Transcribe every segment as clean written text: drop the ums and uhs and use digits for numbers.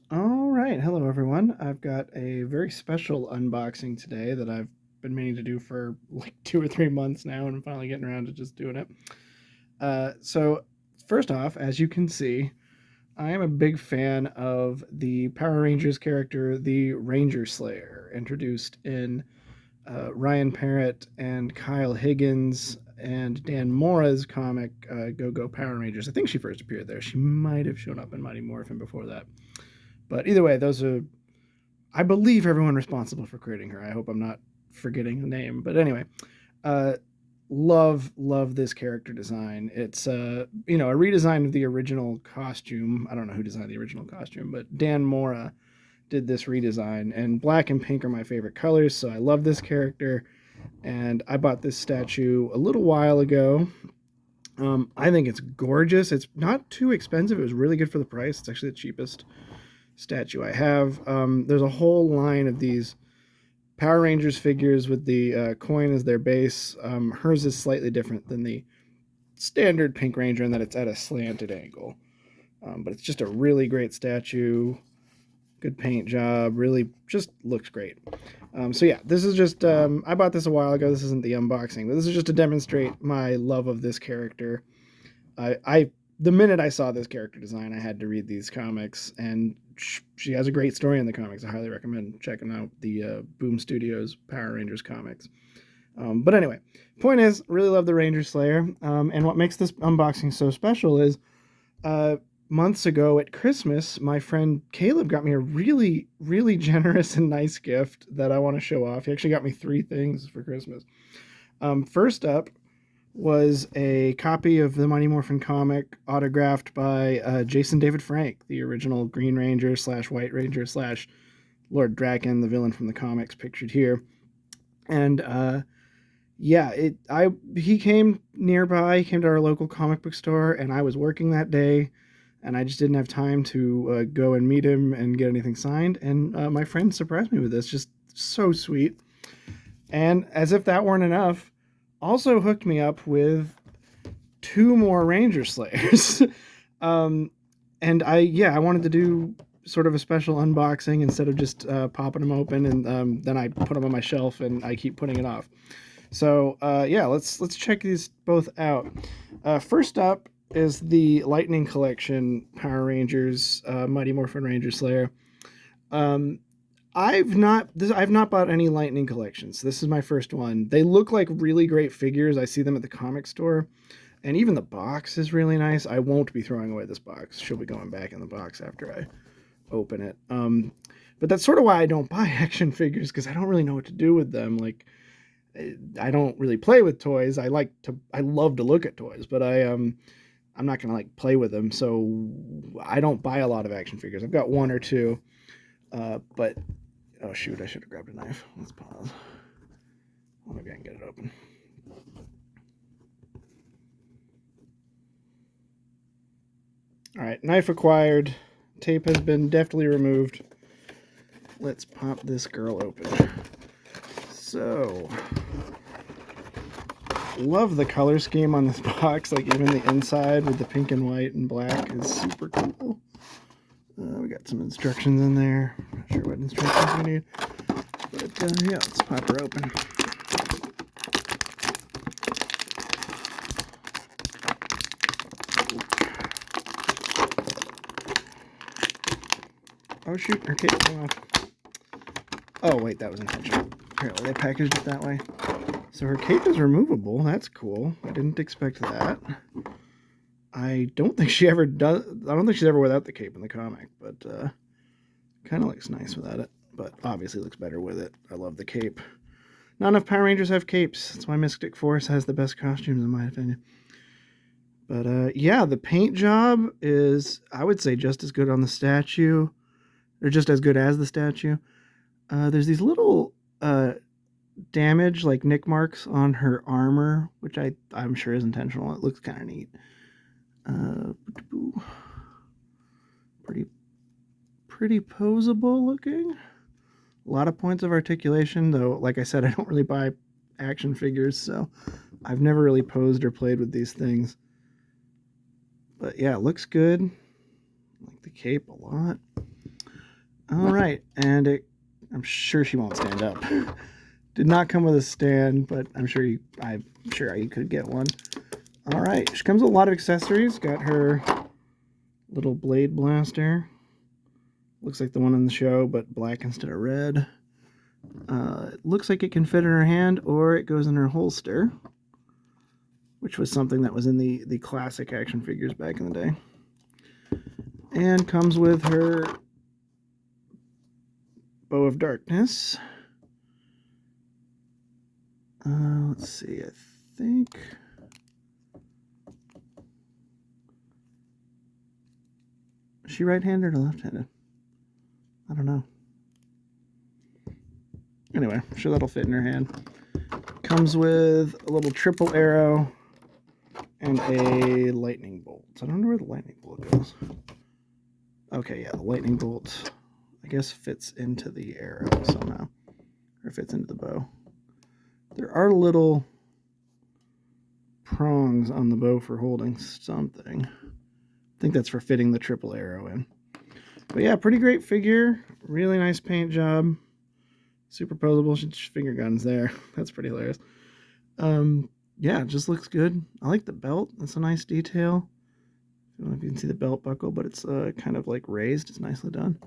All right, hello everyone. I've got a very special unboxing today that I've been meaning to do for like 2 or 3 months now, and I'm finally getting around to just doing it. So, first off, as you can see, I am a big fan of the Power Rangers character, the Ranger Slayer, introduced in Ryan Parrott and Kyle Higgins and Dan Mora's comic Go Go Power Rangers. I think she first appeared there. She might have shown up in Mighty Morphin before that. But either way, those are, I believe, everyone responsible for creating her. I hope I'm not forgetting the name. But anyway, uh, love this character design. It's a redesign of the original costume. I don't know who designed the original costume, but Dan Mora did this redesign, and black and pink are my favorite colors, so I love this character. And I bought this statue a little while ago. I think it's gorgeous. It's not too expensive. It was really good for the price. It's actually the cheapest statue I have. There's a whole line of these Power Rangers figures with the coin as their base. Hers is slightly different than the standard Pink Ranger in that it's at a slanted angle. But it's just a really great statue. Good paint job. Really just looks great. So yeah, this is just, I bought this a while ago. This isn't the unboxing, but this is just to demonstrate my love of this character. I the minute I saw this character design, I had to read these comics, and she has a great story in the comics. I highly recommend checking out the Boom Studios Power Rangers comics. But anyway, point is, really love the Ranger Slayer, and what makes this unboxing so special is, uh, months ago at Christmas, my friend Caleb got me a really generous and nice gift that I want to show off. He actually got me three things for Christmas. First up was a copy of the Mighty Morphin comic autographed by Jason David Frank, the original Green Ranger slash White Ranger slash Lord Draken, the villain from the comics pictured here. And yeah, he came nearby, he came to our local comic book store, and I was working that day, and I just didn't have time to go and meet him and get anything signed. And my friend surprised me with this, just so sweet. And as if that weren't enough, also hooked me up with two more Ranger Slayers. um, and I wanted to do sort of a special unboxing instead of just popping them open, and then I put them on my shelf and I keep putting it off. So yeah, let's check these both out. First up is the Lightning Collection Power Rangers Mighty Morphin Ranger Slayer. Um, I've not bought any Lightning collections. This is my first one. They look like really great figures. I see them at the comic store, and even the box is really nice. I won't be throwing away this box. She'll be going back in the box after I open it. But that's sort of why I don't buy action figures, because I don't really know what to do with them. Like, I don't really play with toys. I love to look at toys, but I'm not gonna like play with them. So I don't buy a lot of action figures. I've got one or two, but oh shoot, I should have grabbed a knife. Let's pause. Well, maybe I can get it open. All right, knife acquired. Tape has been deftly removed. Let's pop this girl open. So, love the color scheme on this box. Like, even the inside with the pink and white and black is super cool. We got some instructions in there. Not sure what instructions we need, but yeah, let's pop her open. Oh shoot, her cape came off. Oh wait, that was intentional. Apparently they packaged it that way. So her cape is removable. That's cool. I didn't expect that. I don't think she ever does. I don't think she's ever without the cape in the comic, but kind of looks nice without it. But obviously looks better with it. I love the cape. Not enough Power Rangers have capes. That's why Mystic Force has the best costumes, in my opinion. But yeah, the paint job is, I would say, just as good on the statue, or just as good as the statue. There's these little damage, like nick marks on her armor, which I'm sure is intentional. It looks kind of neat. Uh, pretty pretty posable looking. A lot of points of articulation, though. Like I said, I don't really buy action figures, so I've never really posed or played with these things. But yeah, it looks good. I like the cape a lot. All right, and I'm sure she won't stand up. Did not come with a stand, but I'm sure you could get one. All right, she comes with a lot of accessories. Got her little blade blaster. Looks like the one in the show, but black instead of red. It looks like it can fit in her hand, or it goes in her holster, which was something that was in the classic action figures back in the day. And comes with her Bow of Darkness. Let's see, I think... Is she right-handed or left-handed? I don't know. Anyway, I'm sure that'll fit in her hand. Comes with a little triple arrow and a lightning bolt. I don't know where the lightning bolt goes. Okay, yeah, the lightning bolt, I guess, fits into the arrow somehow. Or fits into the bow. There are little prongs on the bow for holding something. I think that's for fitting the triple arrow in. But yeah, pretty great figure. Really nice paint job. Superposable finger guns there. That's pretty hilarious. Yeah, it just looks good. I like the belt. That's a nice detail. I don't know if you can see the belt buckle, but it's kind of like raised. It's nicely done.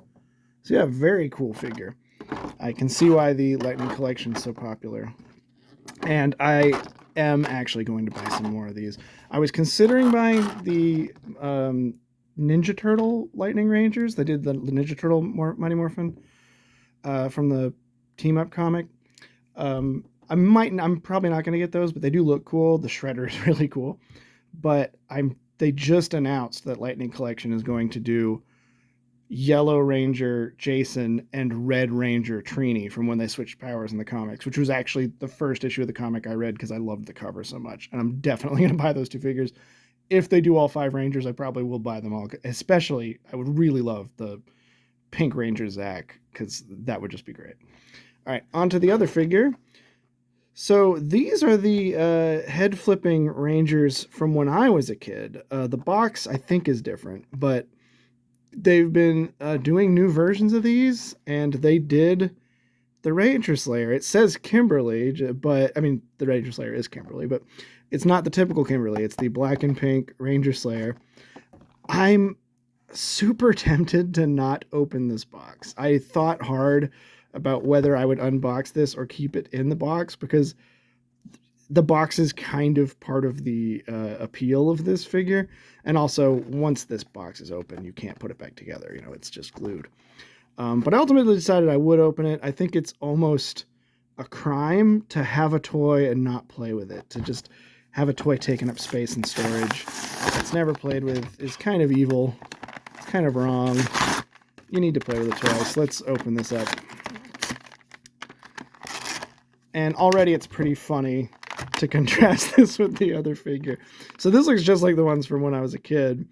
So yeah, very cool figure. I can see why the Lightning Collection is so popular. And I am actually going to buy some more of these. I was considering buying the Ninja Turtle Lightning Rangers. They did the Ninja Turtle Mighty Morphin from the Team Up comic. I'm probably not going to get those, but they do look cool. The Shredder is really cool. But they just announced that Lightning Collection is going to do Yellow Ranger Jason and Red Ranger Trini from when they switched powers in the comics, which was actually the first issue of the comic I read because I loved the cover so much. And I'm definitely going to buy those two figures. If they do all 5 Rangers, I probably will buy them all. Especially, I would really love the Pink Ranger Zach, because that would just be great. All right, on to the other figure. So these are the head-flipping Rangers from when I was a kid. The box, I think, is different, but they've been doing new versions of these, and they did the Ranger Slayer. It says Kimberly, but, I mean, the Ranger Slayer is Kimberly, but it's not the typical Kimberly. It's the black and pink Ranger Slayer. I'm super tempted to not open this box. I thought hard about whether I would unbox this or keep it in the box, because the box is kind of part of the appeal of this figure. And also, once this box is open, you can't put it back together. You know, it's just glued. But I ultimately decided I would open it. I think it's almost a crime to have a toy and not play with it. To just have a toy taking up space in storage that's never played with is kind of evil. It's kind of wrong. You need to play with a toy. So let's open this up. And already it's pretty funny to contrast this with the other figure. So this looks just like the ones from when I was a kid.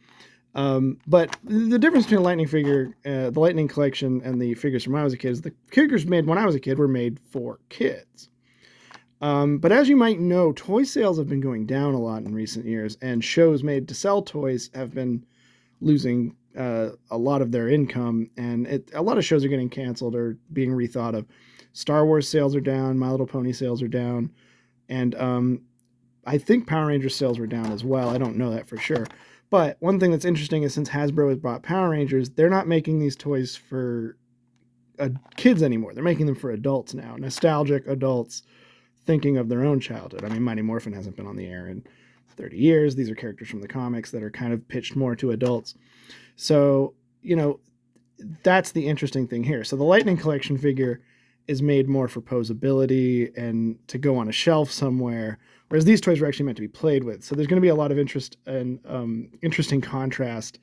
But the difference between a Lightning figure, the Lightning Collection, and the figures from when I was a kid is the figures made when I was a kid were made for kids. But as you might know, toy sales have been going down a lot in recent years, and shows made to sell toys have been losing a lot of their income, and a lot of shows are getting canceled or being rethought of. Star Wars sales are down, My Little Pony sales are down, and I think Power Rangers sales were down as well. I don't know that for sure. But one thing that's interesting is since Hasbro has bought Power Rangers, they're not making these toys for kids anymore. They're making them for adults now, nostalgic adults thinking of their own childhood. I mean, Mighty Morphin hasn't been on the air in 30 years. These are characters from the comics that are kind of pitched more to adults. So, you know, that's the interesting thing here. So the Lightning Collection figure is made more for posability and to go on a shelf somewhere, whereas these toys were actually meant to be played with. So there's going to be a lot of interest and interesting contrast,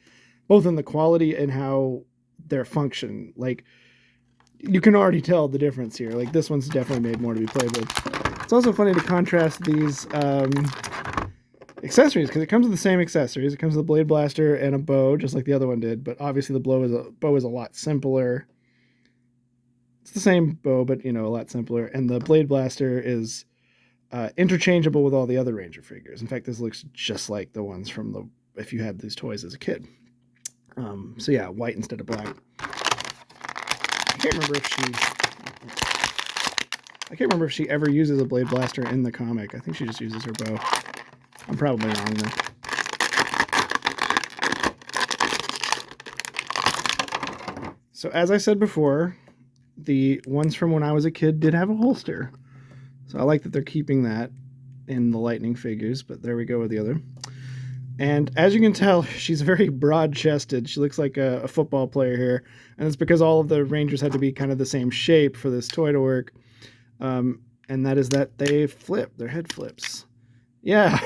both in the quality and how they're function. Like, you can already tell the difference here. Like, this one's definitely made more to be played with. It's also funny to contrast these accessories, because it comes with the same accessories. It comes with a blade blaster and a bow, just like the other one did, but obviously the bow is a lot simpler. It's the same bow, but, you know, a lot simpler. And the blade blaster is interchangeable with all the other Ranger figures. In fact, this looks just like the ones from if you had these toys as a kid. So yeah, white instead of black. can't remember if she ever uses a blade blaster in the comic. I think she just uses her bow. I'm probably wrong though. So as I said before, the ones from when I was a kid did have a holster. So I like that they're keeping that in the Lightning figures, but there we go with the other. And as you can tell, she's very broad-chested. She looks like a football player here. And it's because all of the Rangers had to be kind of the same shape for this toy to work. And that is that they flip. Their head flips. Yeah.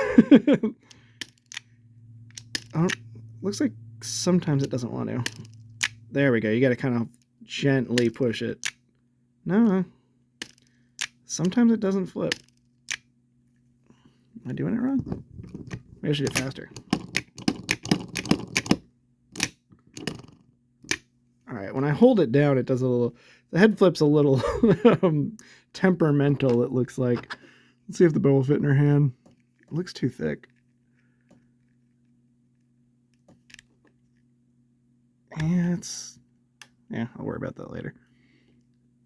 Oh, looks like sometimes it doesn't want to. There we go. You got to kind of gently push it. No. Sometimes it doesn't flip. Am I doing it wrong? Maybe I should do it faster. Alright, when I hold it down, it does a little... The head flip's a little temperamental, it looks like. Let's see if the bow will fit in her hand. It looks too thick. Yeah, I'll worry about that later.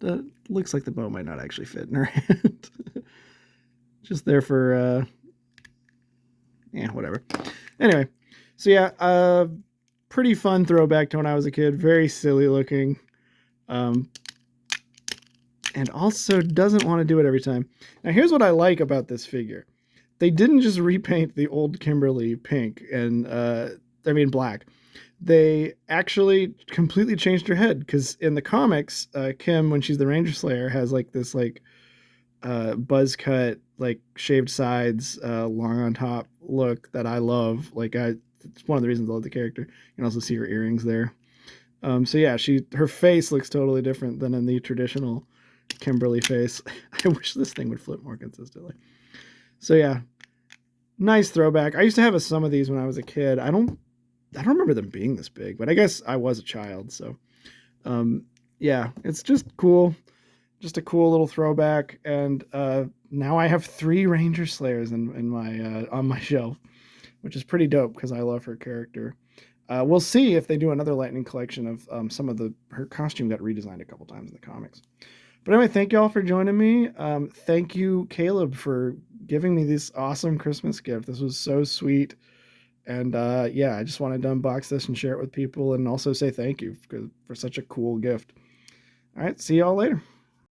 It looks like the bow might not actually fit in her hand. Just there for... yeah, whatever. Anyway, so yeah, pretty fun throwback to when I was a kid. Very silly looking. And also doesn't want to do it every time. Now, here's what I like about this figure. They didn't just repaint the old Kimberly pink and, black. They actually completely changed her head, because in the comics, Kim, when she's the Ranger Slayer, has like this buzz cut, like shaved sides, long on top look that I love. It's one of the reasons I love the character. You can also see her earrings there. So yeah, her face looks totally different than in the traditional Kimberly face. I wish this thing would flip more consistently. So yeah, nice throwback. I used to have some of these when I was a kid. I don't remember them being this big, but I guess I was a child. So yeah, it's just cool. Just a cool little throwback. And now I have 3 Ranger Slayers in my on my shelf, which is pretty dope because I love her character. We'll see if they do another Lightning collection of some of her costume got redesigned a couple times in the comics. But anyway, thank you all for joining me. Thank you, Caleb, for giving me this awesome Christmas gift. This was so sweet. And yeah, I just wanted to unbox this and share it with people, and also say thank you for such a cool gift. All right, see y'all later.